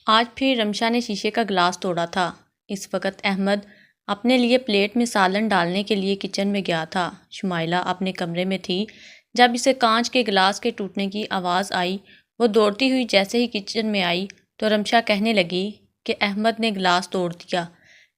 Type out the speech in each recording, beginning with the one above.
آج پھر رمشا نے شیشے کا گلاس توڑا تھا۔ اس وقت احمد اپنے لیے پلیٹ میں سالن ڈالنے کے لیے کچن میں گیا تھا۔ شمائلہ اپنے کمرے میں تھی جب اسے کانچ کے گلاس کے ٹوٹنے کی آواز آئی۔ وہ دوڑتی ہوئی جیسے ہی کچن میں آئی تو رمشا کہنے لگی کہ احمد نے گلاس توڑ دیا۔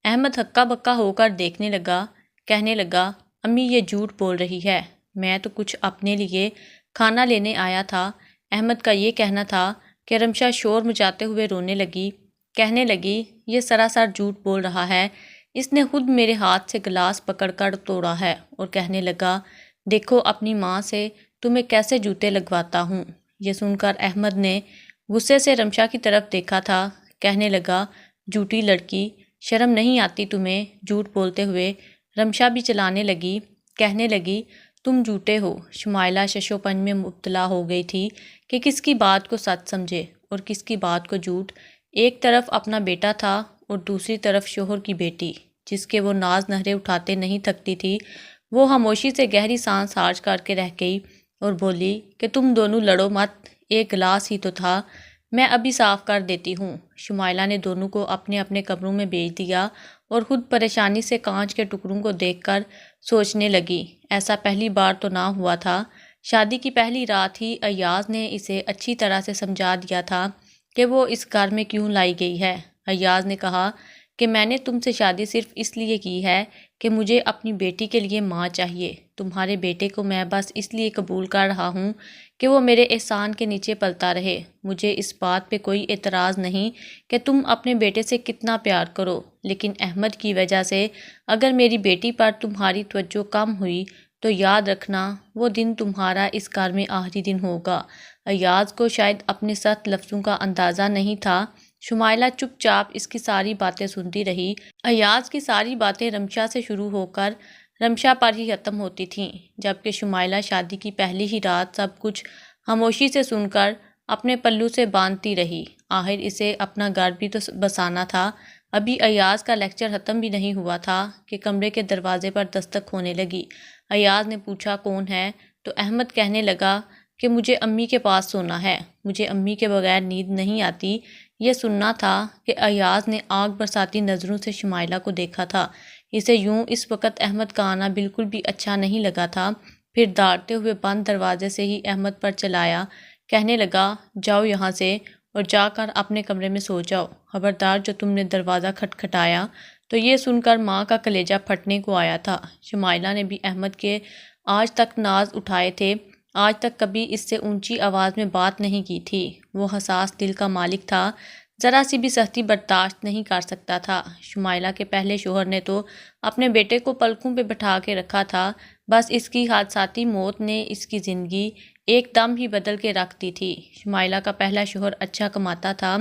احمد ہکا بکا ہو کر دیکھنے لگا، کہنے لگا امی یہ جھوٹ بول رہی ہے، میں تو کچھ اپنے لیے کھانا لینے آیا تھا۔ احمد کا یہ کہنا تھا کہ رمشا شور مچاتے ہوئے رونے لگی، کہنے لگی یہ سراسر جھوٹ بول رہا ہے، اس نے خود میرے ہاتھ سے گلاس پکڑ کر توڑا ہے، اور کہنے لگا دیکھو اپنی ماں سے تمہیں کیسے جوتے لگواتا ہوں۔ یہ سن کر احمد نے غصے سے رمشا کی طرف دیکھا تھا، کہنے لگا جھوٹی لڑکی، شرم نہیں آتی تمہیں جھوٹ بولتے ہوئے۔ رمشا بھی چلانے لگی، کہنے لگی تم جھوٹے ہو۔ شمائلہ ششو پنج میں مبتلا ہو گئی تھی کہ کس کی بات کو سچ سمجھے اور کس کی بات کو جھوٹ۔ ایک طرف اپنا بیٹا تھا اور دوسری طرف شوہر کی بیٹی، جس کے وہ ناز نخرے اٹھاتے نہیں تھکتی تھی۔ وہ خاموشی سے گہری سانس خارج کر کے رہ گئی اور بولی کہ تم دونوں لڑو مت، ایک گلاس ہی تو تھا، میں ابھی صاف کر دیتی ہوں۔ شمائلہ نے دونوں کو اپنے اپنے کمروں میں بھیج دیا اور خود پریشانی سے کانچ کے ٹکڑوں کو دیکھ کر سوچنے لگی، ایسا پہلی بار تو نہ ہوا تھا۔ شادی کی پہلی رات ہی ایاز نے اسے اچھی طرح سے سمجھا دیا تھا کہ وہ اس گھر میں کیوں لائی گئی ہے۔ ایاز نے کہا کہ میں نے تم سے شادی صرف اس لیے کی ہے کہ مجھے اپنی بیٹی کے لیے ماں چاہیے۔ تمہارے بیٹے کو میں بس اس لیے قبول کر رہا ہوں کہ وہ میرے احسان کے نیچے پلتا رہے۔ مجھے اس بات پہ کوئی اعتراض نہیں کہ تم اپنے بیٹے سے کتنا پیار کرو، لیکن احمد کی وجہ سے اگر میری بیٹی پر تمہاری توجہ کم ہوئی تو یاد رکھنا وہ دن تمہارا اس گھر میں آخری دن ہوگا۔ ایاز کو شاید اپنے سخت لفظوں کا اندازہ نہیں تھا۔ شمائلہ چپ چاپ اس کی ساری باتیں سنتی رہی۔ ایاز کی ساری باتیں رمشا سے شروع ہو کر رمشا پر ہی ختم ہوتی تھیں، جبکہ شمائلہ شادی کی پہلی ہی رات سب کچھ خاموشی سے سن کر اپنے پلو سے باندھتی رہی۔ آخر اسے اپنا گھر بھی تو بسانا تھا۔ ابھی ایاز کا لیکچر ختم بھی نہیں ہوا تھا کہ کمرے کے دروازے پر دستک ہونے لگی۔ ایاز نے پوچھا کون ہے تو احمد کہنے لگا کہ مجھے امی کے پاس سونا ہے، مجھے امی کے بغیر نیند نہیں آتی۔ یہ سننا تھا کہ ایاز نے آگ برساتی نظروں سے شمائلہ کو دیکھا تھا۔ اسے یوں اس وقت احمد کا آنا بالکل بھی اچھا نہیں لگا تھا۔ پھر دھاڑتے ہوئے بند دروازے سے ہی احمد پر چلایا، کہنے لگا جاؤ یہاں سے اور جا کر اپنے کمرے میں سو جاؤ، خبردار جو تم نے دروازہ کھٹکھٹایا تو۔ یہ سن کر ماں کا کلیجہ پھٹنے کو آیا تھا۔ شمائلہ نے بھی احمد کے آج تک ناز اٹھائے تھے، آج تک کبھی اس سے اونچی آواز میں بات نہیں کی تھی۔ وہ حساس دل کا مالک تھا، ذرا سی بھی سختی برداشت نہیں کر سکتا تھا۔ شمائلہ کے پہلے شوہر نے تو اپنے بیٹے کو پلکوں پہ بٹھا کے رکھا تھا، بس اس کی حادثاتی موت نے اس کی زندگی ایک دم ہی بدل کے رکھ دی تھی۔ شمائلہ کا پہلا شوہر اچھا کماتا تھا،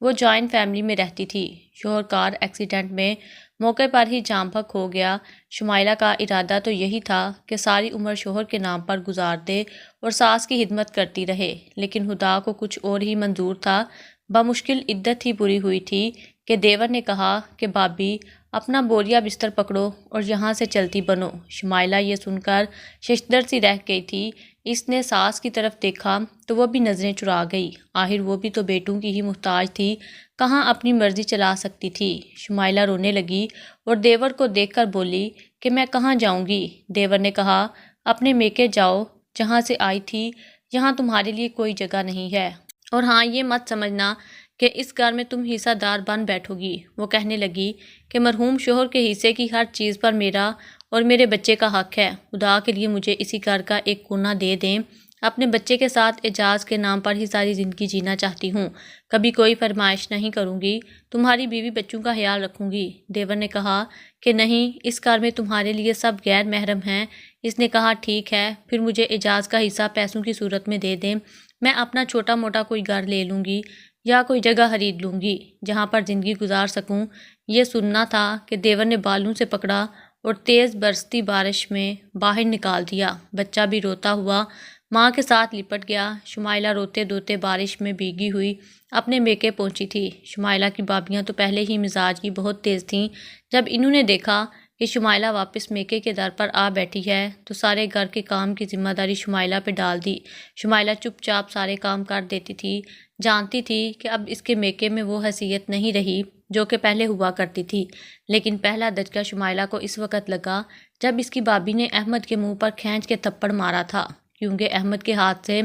وہ جوائنٹ فیملی میں رہتی تھی۔ شوہر کار ایکسیڈنٹ میں موقع پر ہی جاں بحق ہو گیا۔ شمائلہ کا ارادہ تو یہی تھا کہ ساری عمر شوہر کے نام پر گزار دے اور ساس کی خدمت کرتی رہے، لیکن خدا کو کچھ اور ہی منظور تھا۔ بمشکل عدت ہی پوری ہوئی تھی کہ دیور نے کہا کہ بھابی اپنا بوریا بستر پکڑو اور یہاں سے چلتی بنو۔ شمائلہ یہ سن کر ششدر سی رہ گئی تھی۔ اس نے ساس کی طرف دیکھا تو وہ بھی نظریں چرا گئی، آخر وہ بھی تو بیٹوں کی ہی محتاج تھی، کہاں اپنی مرضی چلا سکتی تھی۔ شمائلہ رونے لگی اور دیور کو دیکھ کر بولی کہ میں کہاں جاؤں گی؟ دیور نے کہا اپنے میکے جاؤ، جہاں سے آئی تھی، یہاں تمہارے لیے کوئی جگہ نہیں ہے، اور ہاں یہ مت سمجھنا کہ اس گھر میں تم حصہ دار بن بیٹھو گی۔ وہ کہنے لگی کہ مرحوم شوہر کے حصے کی ہر چیز پر میرا اور میرے بچے کا حق ہے، خدا کے لیے مجھے اسی گھر کا ایک کونا دے دیں، اپنے بچے کے ساتھ اعجاز کے نام پر ہی ساری زندگی جینا چاہتی ہوں، کبھی کوئی فرمائش نہیں کروں گی، تمہاری بیوی بچوں کا خیال رکھوں گی۔ دیور نے کہا کہ نہیں، اس گھر میں تمہارے لیے سب غیر محرم ہیں۔ اس نے کہا ٹھیک ہے، پھر مجھے اعجاز کا حصہ پیسوں کی صورت میں دے دیں، میں اپنا چھوٹا موٹا کوئی گھر لے لوں گی یا کوئی جگہ خرید لوں گی جہاں پر زندگی گزار سکوں۔ یہ سننا تھا کہ دیور نے بالوں سے پکڑا اور تیز برستی بارش میں باہر نکال دیا۔ بچہ بھی روتا ہوا ماں کے ساتھ لپٹ گیا۔ شمائلہ روتے دھوتے بارش میں بھیگی ہوئی اپنے میکے پہنچی تھی۔ شمائلہ کی بھابیاں تو پہلے ہی مزاج کی بہت تیز تھیں۔ جب انہوں نے دیکھا کہ شمائلہ واپس میکے کے در پر آ بیٹھی ہے تو سارے گھر کے کام کی ذمہ داری شمائلہ پہ ڈال دی۔ شمائلہ چپ چاپ سارے کام کر دیتی تھی، جانتی تھی کہ اب اس کے میکے میں وہ حیثیت نہیں رہی جو کہ پہلے ہوا کرتی تھی، لیکن پہلا دھچکا شمائلہ کو اس وقت لگا جب اس کی بھابھی نے احمد کے منہ پر کھینچ کے تھپڑ مارا تھا، کیونکہ احمد کے ہاتھ سے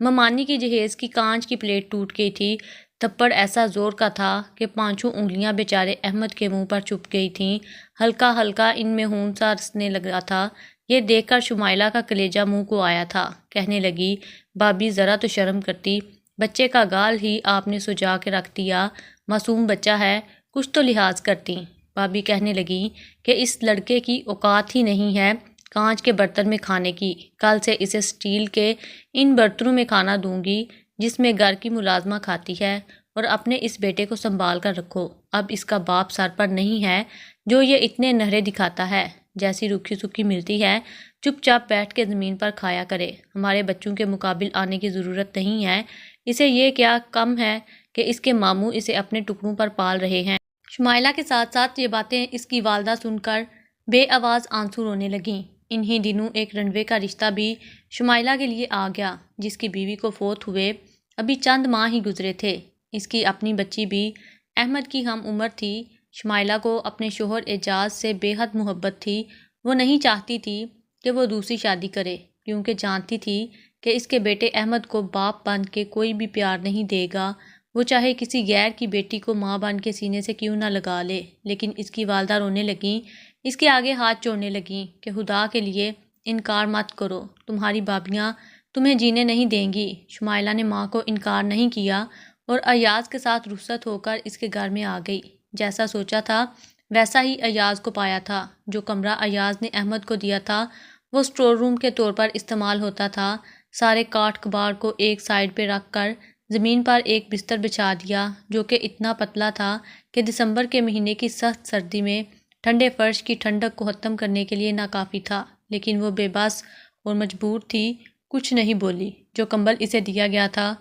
ممانی کی جہیز کی کانچ کی پلیٹ ٹوٹ گئی تھی۔ تھپڑ ایسا زور کا تھا کہ پانچوں انگلیاں بیچارے احمد کے منہ پر چپھ گئی تھیں، ہلکا ہلکا ان میں خون سا رسنے لگا تھا۔ یہ دیکھ کر شمائلہ کا کلیجہ منہ کو آیا تھا، کہنے لگی، بھابھی ذرا تو شرم کرتی، بچے کا گال ہی آپ نے سجا کے رکھ دیا، معصوم بچہ ہے، کچھ تو لحاظ کرتی۔ بھابھی کہنے لگی کہ اس لڑکے کی اوقات ہی نہیں ہے کانچ کے برتن میں کھانے کی، کل سے اسے اسٹیل کے ان برتنوں میں کھانا دوں گی جس میں گھر کی ملازمہ کھاتی ہے، اور اپنے اس بیٹے کو سنبھال کر رکھو، اب اس کا باپ سر پر نہیں ہے جو یہ اتنے نہرے دکھاتا ہے، جیسی روکھی سکھی ملتی ہے چپ چاپ بیٹھ کے زمین پر کھایا کرے، ہمارے بچوں کے مقابل آنے کی ضرورت نہیں ہے، اسے یہ کیا کم ہے کہ اس کے ماموں اسے اپنے ٹکڑوں پر پال رہے ہیں۔ شمائلہ کے ساتھ ساتھ یہ باتیں اس کی والدہ سن کر بے آواز آنسو رونے لگیں۔ انہی دنوں ایک رنوے کا رشتہ بھی شمائلہ کے لیے آ گیا، جس کی بیوی کو فوت ہوئے ابھی چند ماہ ہی گزرے تھے۔ اس کی اپنی بچی بھی احمد کی ہم عمر تھی۔ شمائلہ کو اپنے شوہر اعجاز سے بے حد محبت تھی، وہ نہیں چاہتی تھی کہ وہ دوسری شادی کرے، کیونکہ جانتی تھی کہ اس کے بیٹے احمد کو باپ بن کے کوئی بھی پیار نہیں دے گا، وہ چاہے کسی غیر کی بیٹی کو ماں بن کے سینے سے کیوں نہ لگا لے۔ لیکن اس کی والدہ رونے لگیں، اس کے آگے ہاتھ جوڑنے لگیں کہ خدا کے لیے انکار مت کرو، تمہاری بھابیاں تمہیں جینے نہیں دیں گی۔ شمائلہ نے ماں کو انکار نہیں کیا اور ایاز کے ساتھ رخصت ہو کر اس کے گھر میں آ گئی۔ جیسا سوچا تھا ویسا ہی ایاز کو پایا تھا۔ جو کمرہ ایاز نے احمد کو دیا تھا وہ اسٹور روم کے طور پر استعمال ہوتا تھا۔ سارے کاٹ کباڑ کو ایک سائڈ پہ رکھ کر زمین پر ایک بستر بچھا دیا جو کہ اتنا پتلا تھا کہ دسمبر کے مہینے کی سخت سردی میں ٹھنڈے فرش کی ٹھنڈک کو ختم کرنے کے لیے ناکافی تھا، لیکن وہ بے بس اور مجبور تھی، کچھ نہیں بولی۔ جو کمبل اسے دیا گیا تھا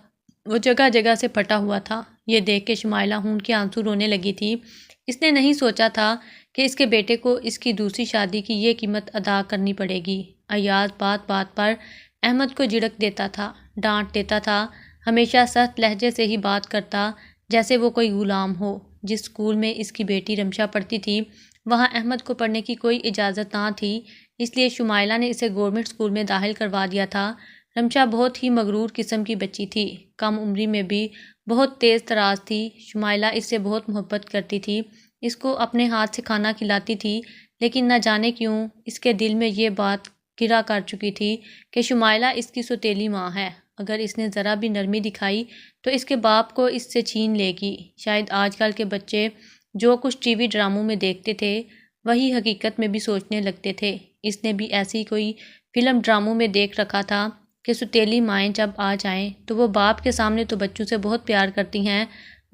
وہ جگہ جگہ سے پھٹا ہوا تھا۔ یہ دیکھ کے شمائلہ خون کے آنسو رونے لگی تھی۔ اس نے نہیں سوچا تھا کہ اس کے بیٹے کو اس کی دوسری شادی کی یہ قیمت ادا کرنی پڑے گی۔ ایاز بات بات پر احمد کو جھڑک دیتا تھا، ڈانٹ دیتا تھا، ہمیشہ سخت لہجے سے ہی بات کرتا جیسے وہ کوئی غلام ہو۔ جس اسکول میں اس کی بیٹی رمشا پڑھتی تھی وہاں احمد کو پڑھنے کی کوئی اجازت نہ تھی، اس لیے شمائلہ نے اسے گورنمنٹ اسکول میں داخل کروا دیا تھا۔ رمشا بہت ہی مغرور قسم کی بچی تھی، کم عمری میں بھی بہت تیز تراز تھی۔ شمائلہ اس سے بہت محبت کرتی تھی، اس کو اپنے ہاتھ سے کھانا کھلاتی تھی، لیکن نہ جانے کیوں اس کے دل میں یہ بات گرا کر چکی تھی کہ شمائلہ اس کی سوتیلی ماں ہے، اگر اس نے ذرا بھی نرمی دکھائی تو اس کے باپ کو اس سے چھین لے گی۔ شاید آج کل کے بچے جو کچھ ٹی وی ڈراموں میں دیکھتے تھے وہی حقیقت میں بھی سوچنے لگتے تھے۔ اس نے بھی ایسی کوئی فلم ڈراموں میں دیکھ رکھا تھا کہ سوتیلی مائیں جب آ جائیں تو وہ باپ کے سامنے تو بچوں سے بہت پیار کرتی ہیں،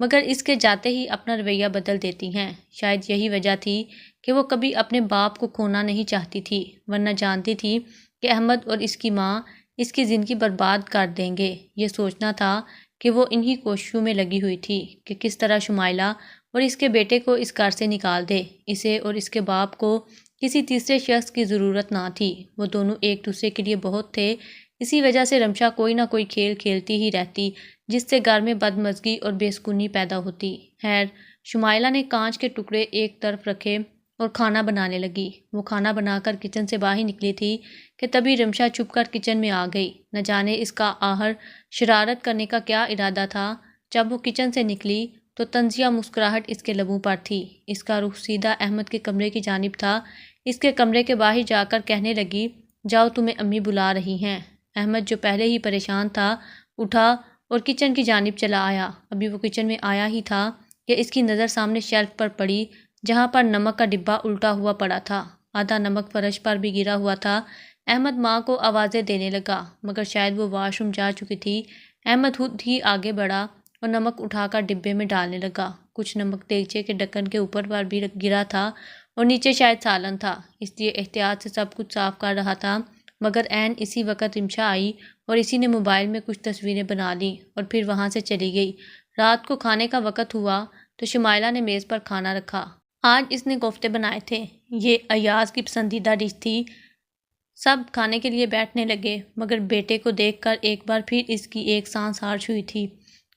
مگر اس کے جاتے ہی اپنا رویہ بدل دیتی ہیں۔ شاید یہی وجہ تھی کہ وہ کبھی اپنے باپ کو کھونا نہیں چاہتی تھی، ورنہ جانتی تھی کہ احمد اور اس کی ماں اس کی زندگی برباد کر دیں گے۔ یہ سوچنا تھا کہ وہ انہی کوششوں میں لگی ہوئی تھی کہ کس طرح شمائلہ اور اس کے بیٹے کو اس گھر سے نکال دے۔ اسے اور اس کے باپ کو کسی تیسرے شخص کی ضرورت نہ تھی، وہ دونوں ایک دوسرے کے لیے بہت تھے۔ اسی وجہ سے رمشا کوئی نہ کوئی کھیل کھیلتی ہی رہتی جس سے گھر میں بدمزگی اور بے سکونی پیدا ہوتی۔ خیر، شمائلہ نے کانچ کے ٹکڑے ایک طرف رکھے اور کھانا بنانے لگی۔ وہ کھانا بنا کر کچن سے باہر نکلی تھی کہ تبھی رمشا چھپ کر کچن میں آ گئی۔ نہ جانے اس کا آخر شرارت کرنے کا کیا ارادہ تھا۔ جب وہ کچن سے نکلی تو طنزیہ مسکراہٹ اس کے لبوں پر تھی۔ اس کا رخ سیدھا احمد کے کمرے کی جانب تھا۔ اس کے کمرے کے باہر جا کر کہنے لگی، جاؤ تمہیں امی بلا رہی ہیں۔ احمد جو پہلے ہی پریشان تھا اٹھا اور کچن کی جانب چلا آیا۔ ابھی وہ کچن میں آیا ہی تھا کہ اس کی نظر سامنے شیلف پر پڑی جہاں پر نمک کا ڈبہ الٹا ہوا پڑا تھا، آدھا نمک فرش پر بھی گرا ہوا تھا۔ احمد ماں کو آوازیں دینے لگا، مگر شاید وہ واش روم جا چکی تھی۔ احمد خود ہی آگے بڑھا اور نمک اٹھا کر ڈبے میں ڈالنے لگا۔ کچھ نمک دیگچے کے ڈھکن کے اوپر پر بھی گرا تھا اور نیچے شاید سالن تھا، اس لیے احتیاط سے سب کچھ صاف کر رہا تھا۔ مگر عین اسی وقت رمشا آئی اور اسی نے موبائل میں کچھ تصویریں بنا لیں اور پھر وہاں سے چلی گئی۔ رات کو کھانے کا وقت ہوا تو شمائلہ نے میز پر کھانا رکھا۔ آج اس نے کوفتے بنائے تھے۔ یہ ایاز کی پسندیدہ ڈش تھی۔ سب کھانے کے لیے بیٹھنے لگے، مگر بیٹے کو دیکھ کر ایک بار پھر اس کی ایک سانس ہارش ہوئی تھی،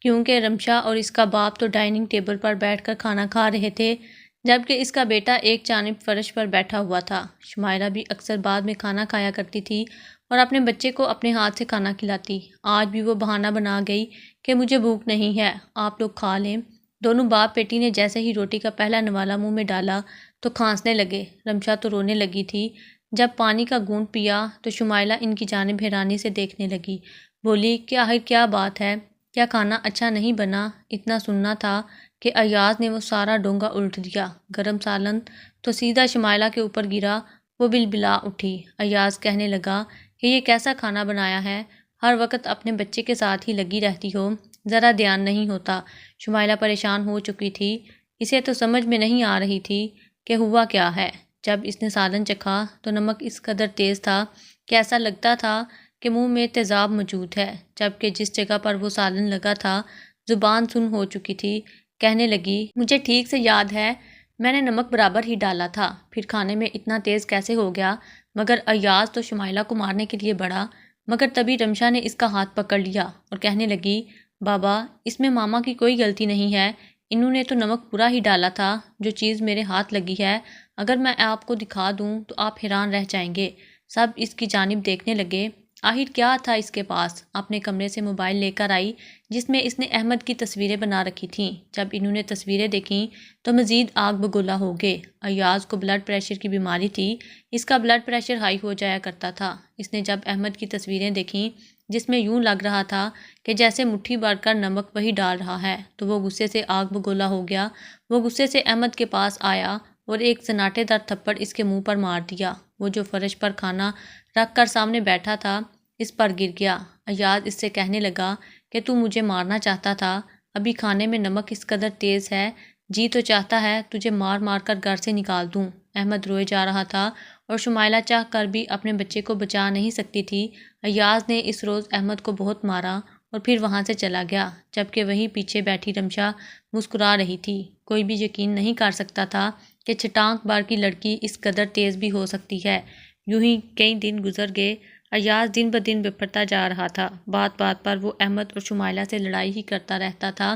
کیونکہ رمشا اور اس کا باپ تو ڈائننگ ٹیبل پر بیٹھ کر کھانا کھا رہے تھے، جبکہ اس کا بیٹا ایک جانب فرش پر بیٹھا ہوا تھا۔ شمائلہ بھی اکثر بعد میں کھانا کھایا کرتی تھی اور اپنے بچے کو اپنے ہاتھ سے کھانا کھلاتی۔ آج بھی وہ بہانہ بنا گئی کہ مجھے بھوک نہیں ہے، آپ لوگ کھا لیں۔ دونوں باپ بیٹی نے جیسے ہی روٹی کا پہلا نوالا منہ میں ڈالا تو کھانسنے لگے۔ رمشا تو رونے لگی تھی۔ جب پانی کا گھونٹ پیا تو شمائلہ ان کی جانب حیرانی سے دیکھنے لگی، بولی کہ آخر کیا بات ہے، کیا کھانا اچھا نہیں بنا؟ اتنا سننا تھا کہ ایاز نے وہ سارا ڈونگا الٹ دیا۔ گرم سالن تو سیدھا شمائلہ کے اوپر گرا۔ وہ بلبلا اٹھی۔ ایاز کہنے لگا کہ یہ کیسا کھانا بنایا ہے، ہر وقت اپنے بچے کے ساتھ ہی لگی رہتی ہو، ذرا دھیان نہیں ہوتا۔ شمائلہ پریشان ہو چکی تھی۔ اسے تو سمجھ میں نہیں آ رہی تھی کہ ہوا کیا ہے۔ جب اس نے سالن چکھا تو نمک اس قدر تیز تھا کہ ایسا لگتا تھا کہ منہ میں تیزاب موجود ہے، جبکہ جس جگہ پر وہ سالن لگا تھا زبان سن ہو چکی تھی۔ کہنے لگی، مجھے ٹھیک سے یاد ہے، میں نے نمک برابر ہی ڈالا تھا، پھر کھانے میں اتنا تیز کیسے ہو گیا؟ مگر ایاز تو شمائلہ کو مارنے کے لیے بڑھا، مگر تبھی رمشا نے اس کا ہاتھ پکڑ لیا اور کہنے لگی، بابا اس میں ماما کی کوئی غلطی نہیں ہے، انہوں نے تو نمک پورا ہی ڈالا تھا، جو چیز میرے ہاتھ لگی ہے اگر میں آپ کو دکھا دوں تو آپ حیران رہ جائیں گے۔ سب اس کی جانب دیکھنے لگے۔ آخر کیا تھا اس کے پاس؟ اپنے کمرے سے موبائل لے کر آئی جس میں اس نے احمد کی تصویریں بنا رکھی تھیں۔ جب انہوں نے تصویریں دیکھیں تو مزید آگ بگولا ہو گئے۔ ایاز کو بلڈ پریشر کی بیماری تھی، اس کا بلڈ پریشر ہائی ہو جایا کرتا تھا۔ اس نے جب احمد کی تصویریں دیکھیں جس میں یوں لگ رہا تھا کہ جیسے مٹھی بھر کر نمک وہی ڈال رہا ہے تو وہ غصے سے آگ بگولا ہو گیا۔ وہ غصے سے احمد کے پاس آیا اور ایک سناٹے دار تھپڑ اس کے منہ پر مار دیا۔ وہ جو فرش پر کھانا رکھ کر سامنے بیٹھا تھا اس پر گر گیا۔ ایاز اس سے کہنے لگا کہ تو مجھے مارنا چاہتا تھا، ابھی کھانے میں نمک اس قدر تیز ہے، جی تو چاہتا ہے تجھے مار مار کر گھر سے نکال دوں۔ احمد روئے جا رہا تھا اور شمائلہ چاہ کر بھی اپنے بچے کو بچا نہیں سکتی تھی۔ ایاز نے اس روز احمد کو بہت مارا اور پھر وہاں سے چلا گیا، جبکہ وہیں پیچھے بیٹھی رمشا مسکرا رہی تھی۔ کوئی بھی یقین نہیں کر سکتا تھا کہ چھٹانک بار کی لڑکی اس قدر تیز بھی ہو سکتی ہے۔ یوں ہی کئی دن گزر گئے۔ ایاز دن بدن بپھرتا جا رہا تھا۔ بات بات پر وہ احمد اور شمائلہ سے لڑائی ہی کرتا رہتا تھا۔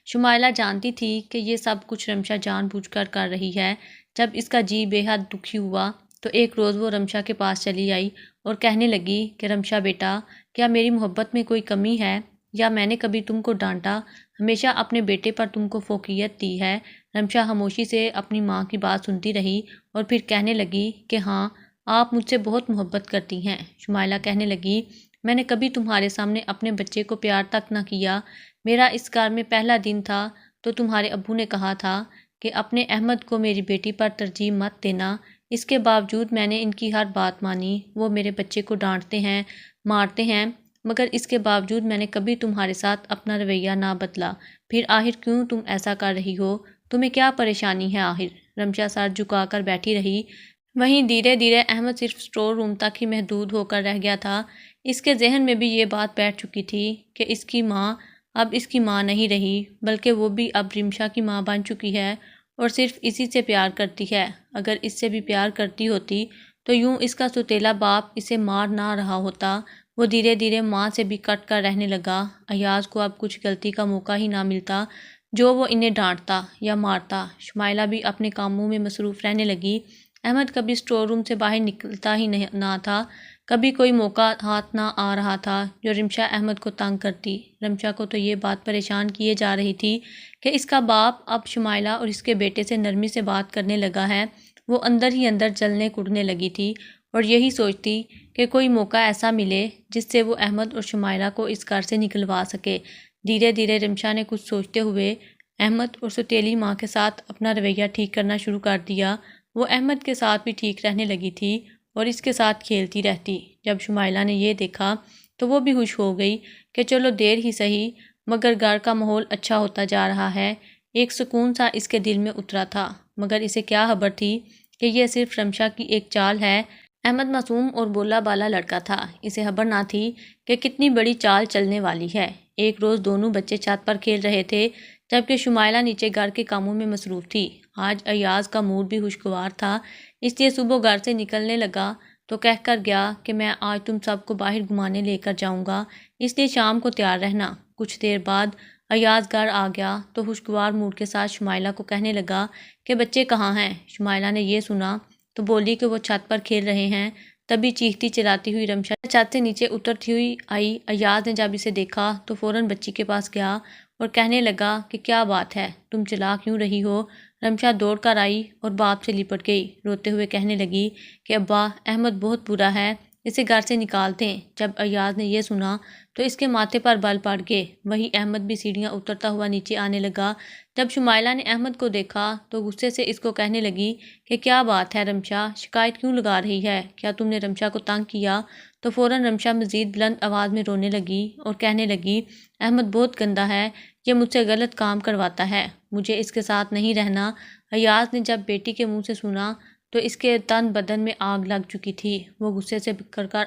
شمائلہ جانتی تھی کہ یہ سب کچھ رمشا جان بوجھ کر کر رہی ہے۔ جب اس کا جی بے حد دکھی ہوا تو ایک روز وہ رمشا کے پاس چلی آئی اور کہنے لگی کہ رمشا بیٹا، کیا میری محبت میں کوئی کمی ہے یا میں نے کبھی تم کو ڈانٹا؟ ہمیشہ اپنے بیٹے پر تم کو فوقیت دی ہے۔ رمشا خاموشی سے اپنی ماں کی بات سنتی رہی اور پھر کہنے لگی کہ ہاں، آپ مجھ سے بہت محبت کرتی ہیں۔ شمائلہ کہنے لگی، میں نے کبھی تمہارے سامنے اپنے بچے کو پیار تک نہ کیا۔ میرا اس گھر میں پہلا دن تھا تو تمہارے ابو نے کہا تھا کہ اپنے احمد کو میری بیٹی پر ترجیح مت دینا۔ اس کے باوجود میں نے ان کی ہر بات مانی۔ وہ میرے بچے کو ڈانٹتے ہیں، مارتے ہیں، مگر اس کے باوجود میں نے کبھی تمہارے ساتھ اپنا رویہ نہ بدلا۔ پھر آخر کیوں تم ایسا کر رہی ہو؟ تمہیں کیا پریشانی ہے آخر؟ رمشا سر جھکا کر بیٹھی رہی۔ وہیں دھیرے دھیرے احمد صرف اسٹور روم تک ہی محدود ہو کر رہ گیا تھا۔ اس کے ذہن میں بھی یہ بات بیٹھ چکی تھی کہ اس کی ماں اب اس کی ماں نہیں رہی، بلکہ وہ بھی اب رمشا کی ماں بن چکی ہے اور صرف اسی سے پیار کرتی ہے۔ اگر اس سے بھی پیار کرتی ہوتی تو یوں اس کا سوتیلا باپ اسے مار نہ رہا ہوتا۔ وہ دھیرے دھیرے ماں سے بھی کٹ کر رہنے لگا۔ ایاز کو اب کچھ غلطی کا موقع ہی نہ ملتا جو وہ انہیں ڈانٹتا یا مارتا۔ شمائلہ بھی اپنے کاموں میں مصروف رہنے لگی۔ احمد کبھی اسٹور روم سے باہر نکلتا ہی نہ تھا، کبھی کوئی موقع ہاتھ نہ آ رہا تھا جو رمشا احمد کو تنگ کرتی۔ رمشا کو تو یہ بات پریشان کیے جا رہی تھی کہ اس کا باپ اب شمائلہ اور اس کے بیٹے سے نرمی سے بات کرنے لگا ہے۔ وہ اندر ہی اندر جلنے کڑنے لگی تھی اور یہی سوچتی کہ کوئی موقع ایسا ملے جس سے وہ احمد اور شمائلہ کو اس گھر سے نکلوا سکے۔ دھیرے دھیرے رمشا نے کچھ سوچتے ہوئے احمد اور سوتیلی ماں کے ساتھ اپنا رویہ ٹھیک کرنا شروع کر دیا۔ وہ احمد کے ساتھ بھی ٹھیک رہنے لگی تھی اور اس کے ساتھ کھیلتی رہتی۔ جب شمائلہ نے یہ دیکھا تو وہ بھی خوش ہو گئی کہ چلو دیر ہی سہی مگر گھر کا ماحول اچھا ہوتا جا رہا ہے۔ ایک سکون سا اس کے دل میں اترا تھا، مگر اسے کیا خبر تھی کہ یہ صرف رمشا کی ایک چال ہے۔ احمد معصوم اور بولا بالا لڑکا تھا، اسے خبر نہ تھی کہ کتنی بڑی چال چلنے والی ہے۔ ایک روز دونوں بچے چھت پر کھیل رہے تھے جبکہ شمائلہ نیچے گھر کے کاموں میں مصروف تھی۔ آج ایاز کا موڈ بھی خوشگوار تھا، اس لیے صبح گھر سے نکلنے لگا تو کہہ کر گیا کہ میں آج تم سب کو باہر گھمانے لے کر جاؤں گا، اس لیے شام کو تیار رہنا۔ کچھ دیر بعد ایاز گھر آ گیا تو خوشگوار موڈ کے ساتھ شمائلہ کو کہنے لگا کہ بچے کہاں ہیں؟ شمائلہ نے یہ سنا تو بولی کہ وہ چھت پر کھیل رہے ہیں۔ تبھی چیختی چلاتی ہوئی رمشا چھت سے نیچے اترتی ہوئی آئی۔ ایاز نے جب اسے دیکھا تو فوراً بچی کے پاس گیا اور کہنے لگا کہ کیا بات ہے، تم چلا کیوں رہی ہو؟ رمشا دوڑ کر آئی اور باپ سے لپٹ گئی، روتے ہوئے کہنے لگی کہ ابا، احمد بہت برا ہے، اسے گھر سے نکال دیں۔ جب ایاز نے یہ سنا تو اس کے ماتھے پر بل پڑ گئے۔ وہیں احمد بھی سیڑھیاں اترتا ہوا نیچے آنے لگا۔ جب شمائلہ نے احمد کو دیکھا تو غصے سے اس کو کہنے لگی کہ کیا بات ہے رمشا، شکایت کیوں لگا رہی ہے؟ کیا تم نے رمشا کو تنگ کیا؟ تو فوراً رمشا مزید بلند آواز میں رونے لگی اور کہنے لگی احمد بہت گندا ہے، یہ مجھ سے غلط کام کرواتا ہے، مجھے اس کے ساتھ نہیں رہنا۔ ایاز نے جب بیٹی کے منہ سے سنا تو اس کے تن بدن میں آگ لگ چکی تھی، وہ غصے سے بکھر کر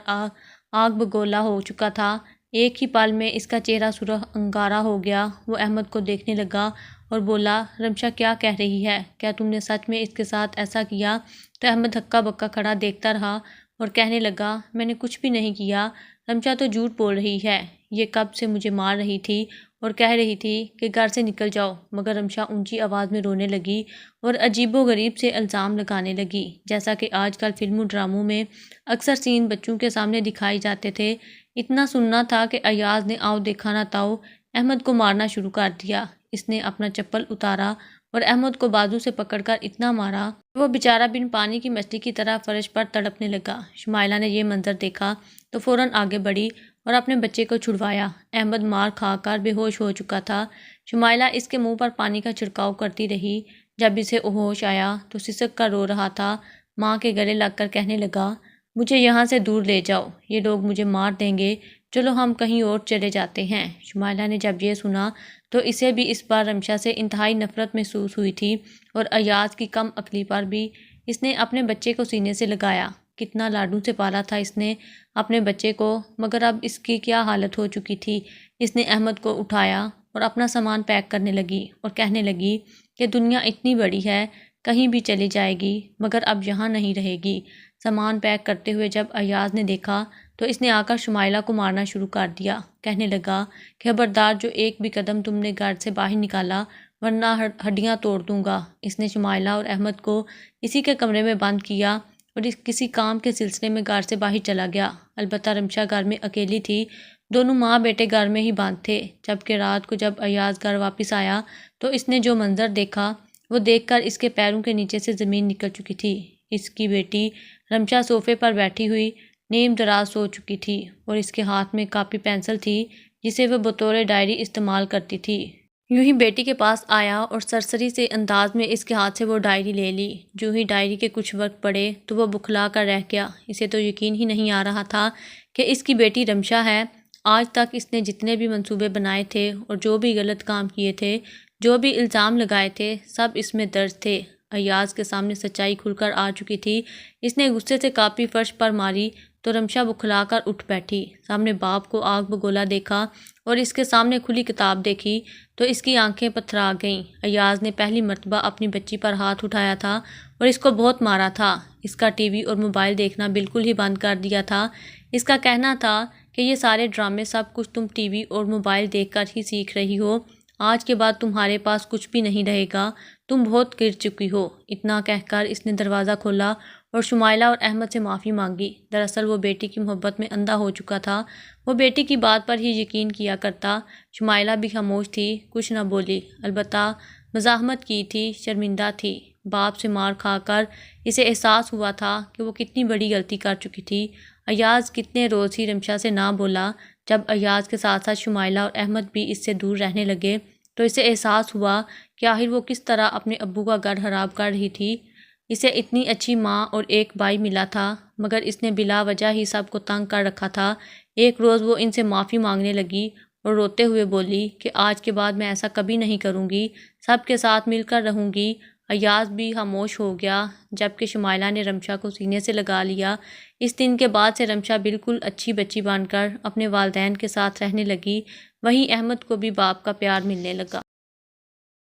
آگ بگولا ہو چکا تھا۔ ایک ہی پل میں اس کا چہرہ سرخ انگارہ ہو گیا۔ وہ احمد کو دیکھنے لگا اور بولا رمشا کیا کہہ رہی ہے؟ کیا تم نے سچ میں اس کے ساتھ ایسا کیا؟ تو احمد ہکا بکا کھڑا دیکھتا رہا اور کہنے لگا میں نے کچھ بھی نہیں کیا، رمشا تو جھوٹ بول رہی ہے، یہ کب سے مجھے مار رہی تھی اور کہہ رہی تھی کہ گھر سے نکل جاؤ، مگر رمشا اونچی آواز میں رونے لگی اور عجیب و غریب سے الزام لگانے لگی، جیسا کہ آج کل فلموں ڈراموں میں اکثر سین بچوں کے سامنے دکھائی جاتے تھے۔ اتنا سننا تھا کہ ایاز نے آؤ دیکھا نہ تاؤ احمد کو مارنا شروع کر دیا۔ اس نے اپنا چپل اتارا اور احمد کو بازو سے پکڑ کر اتنا مارا کہ وہ بیچارہ بن پانی کی مچھلی کی طرح فرش پر تڑپنے لگا۔ شمائلہ نے یہ منظر دیکھا تو فوراً آگے بڑھی اور اپنے بچے کو چھڑوایا۔ احمد مار کھا کر بے ہوش ہو چکا تھا۔ شمائلہ اس کے منہ پر پانی کا چھڑکاؤ کرتی رہی۔ جب اسے ہوش آیا تو سسک کر رو رہا تھا، ماں کے گلے لگ کر کہنے لگا مجھے یہاں سے دور لے جاؤ، یہ لوگ مجھے مار دیں گے، چلو ہم کہیں اور چلے جاتے ہیں۔ شمائلہ نے جب یہ سنا تو اسے بھی اس بار رمشا سے انتہائی نفرت محسوس ہوئی تھی اور ایاز کی کم عقلی پر بھی۔ اس نے اپنے بچے کو سینے سے لگایا، کتنا لاڈوں سے پالا تھا اس نے اپنے بچے کو، مگر اب اس کی کیا حالت ہو چکی تھی۔ اس نے احمد کو اٹھایا اور اپنا سامان پیک کرنے لگی اور کہنے لگی کہ دنیا اتنی بڑی ہے، کہیں بھی چلی جائے گی مگر اب یہاں نہیں رہے گی۔ سامان پیک کرتے ہوئے جب ایاز نے دیکھا تو اس نے آ کر شمائلہ کو مارنا شروع کر دیا، کہنے لگا کہ خبردار جو ایک بھی قدم تم نے گھر سے باہر نکالا ورنہ ہڈیاں توڑ دوں گا۔ اس نے شمائلہ اور احمد کو اسی کے کمرے میں بند کیا اور کسی کام کے سلسلے میں گھر سے باہر چلا گیا۔ البتہ رمشا گھر میں اکیلی تھی، دونوں ماں بیٹے گھر میں ہی بند تھے۔ جبکہ رات کو جب ایاز گھر واپس آیا تو اس نے جو منظر دیکھا وہ دیکھ کر اس کے پیروں کے نیچے سے زمین نکل چکی تھی۔ اس کی بیٹی رمشا صوفے پر بیٹھی ہوئی نیم دراز سو چکی تھی اور اس کے ہاتھ میں کاپی پینسل تھی جسے وہ بطور ڈائری استعمال کرتی تھی۔ یوں ہی بیٹی کے پاس آیا اور سرسری سے انداز میں اس کے ہاتھ سے وہ ڈائری لے لی۔ جو ہی ڈائری کے کچھ وقت پڑھے تو وہ بکھلا کر رہ گیا۔ اسے تو یقین ہی نہیں آ رہا تھا کہ اس کی بیٹی رمشا ہے۔ آج تک اس نے جتنے بھی منصوبے بنائے تھے اور جو بھی غلط کام کیے تھے، جو بھی الزام لگائے تھے، سب اس میں درج تھے۔ ایاز کے سامنے سچائی کھل کر آ چکی تھی۔ اس نے غصے سے کاپی فرش پر ماری تو رمشا بکھلا کر اٹھ بیٹھی۔ سامنے باپ کو آگ بگولا دیکھا اور اس کے سامنے کھلی کتاب دیکھی تو اس کی آنکھیں پتھرا گئیں۔ ایاز نے پہلی مرتبہ اپنی بچی پر ہاتھ اٹھایا تھا اور اس کو بہت مارا تھا۔ اس کا ٹی وی اور موبائل دیکھنا بالکل ہی بند کر دیا تھا۔ اس کا کہنا تھا کہ یہ سارے ڈرامے سب کچھ تم ٹی وی اور موبائل دیکھ کر ہی سیکھ رہی ہو، آج کے بعد تمہارے پاس کچھ بھی نہیں رہے گا، تم بہت گر چکی ہو۔ اتنا کہہ کر اس نے دروازہ کھولا اور شمائلہ اور احمد سے معافی مانگی۔ دراصل وہ بیٹی کی محبت میں اندھا ہو چکا تھا، وہ بیٹی کی بات پر ہی یقین کیا کرتا۔ شمائلہ بھی خاموش تھی، کچھ نہ بولی، البتہ مزاحمت کی تھی، شرمندہ تھی۔ باپ سے مار کھا کر اسے احساس ہوا تھا کہ وہ کتنی بڑی غلطی کر چکی تھی۔ ایاز کتنے روز ہی رمشا سے نہ بولا۔ جب ایاز کے ساتھ ساتھ شمائلہ اور احمد بھی اس سے دور رہنے لگے تو اسے احساس ہوا کہ آخر وہ کس طرح اپنے ابو کا گھر خراب کر رہی تھی۔ اسے اتنی اچھی ماں اور ایک بھائی ملا تھا مگر اس نے بلا وجہ ہی سب کو تنگ کر رکھا تھا۔ ایک روز وہ ان سے معافی مانگنے لگی اور روتے ہوئے بولی کہ آج کے بعد میں ایسا کبھی نہیں کروں گی، سب کے ساتھ مل کر رہوں گی۔ ایاز بھی خاموش ہو گیا جبکہ شمائلہ نے رمشا کو سینے سے لگا لیا۔ اس دن کے بعد سے رمشا بالکل اچھی بچی بن کر اپنے والدین کے ساتھ رہنے لگی، وہیں احمد کو بھی باپ کا پیار ملنے لگا۔